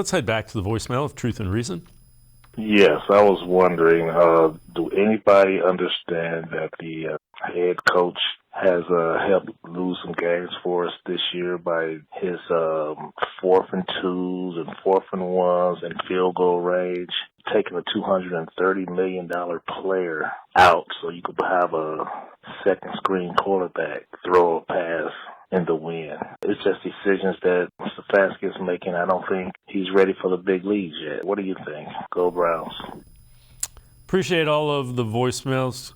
Let's head back to the voicemail of Truth and Reason. Yes, I was wondering, do anybody understand that the head coach has helped lose some games for us this year by his 4th and 2s and 4th and 1s and field goal range, taking a $230 million player out so you could have a second screen quarterback throw a pass in the win. It's just decisions that Stefanski is making. I don't think he's ready for the big leagues yet. What do you think? Go Browns. Appreciate all of the voicemails.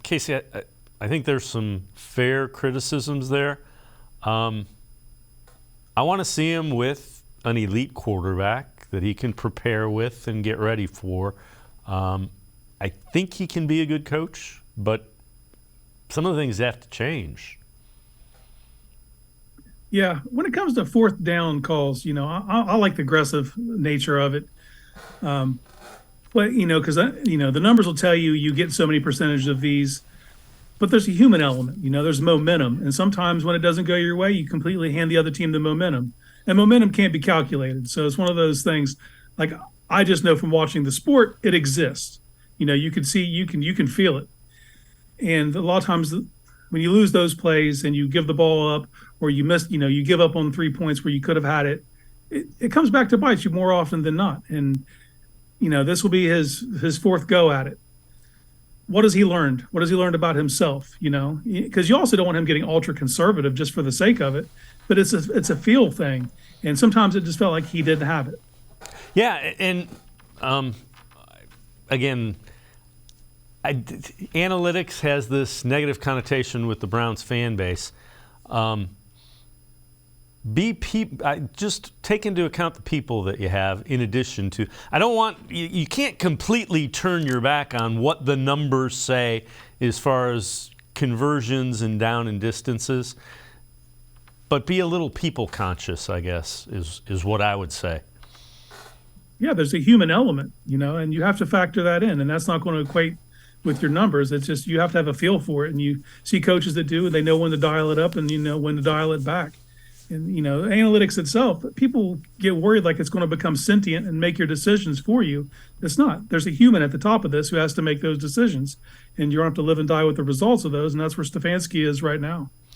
Casey, I think there's some fair criticisms there. I want to see him with an elite quarterback that he can prepare with and get ready for. I think he can be a good coach, but some of the things have to change. Yeah, when it comes to fourth down calls, I like the aggressive nature of it. But, because, the numbers will tell you get so many percentage of these. But there's a human element, there's momentum. And sometimes when it doesn't go your way, you completely hand the other team the momentum. And momentum can't be calculated. So it's one of those things, like I just know from watching the sport, it exists. You can see, you can feel it. And a lot of times when you lose those plays and you give the ball up or you miss, you give up on 3 points where you could have had it, it comes back to bite you more often than not. And, this will be his fourth go at it. What has he learned? What has he learned about himself? Because you also don't want him getting ultra conservative just for the sake of it, but it's a feel thing, and sometimes it just felt like he didn't have it. Yeah, and again, analytics has this negative connotation with the Browns fan base. Just take into account the people that you have in addition to. I don't want you can't completely turn your back on what the numbers say as far as conversions and down and distances, but be a little people conscious, I guess, is what I would say. Yeah, there's a human element, and you have to factor that in, and that's not going to equate with your numbers. It's just you have to have a feel for it, and you see coaches that do, and they know when to dial it up and when to dial it back. And, analytics itself, people get worried like it's going to become sentient and make your decisions for you. It's not. There's a human at the top of this who has to make those decisions, and you have to live and die with the results of those, and that's where Stefanski is right now.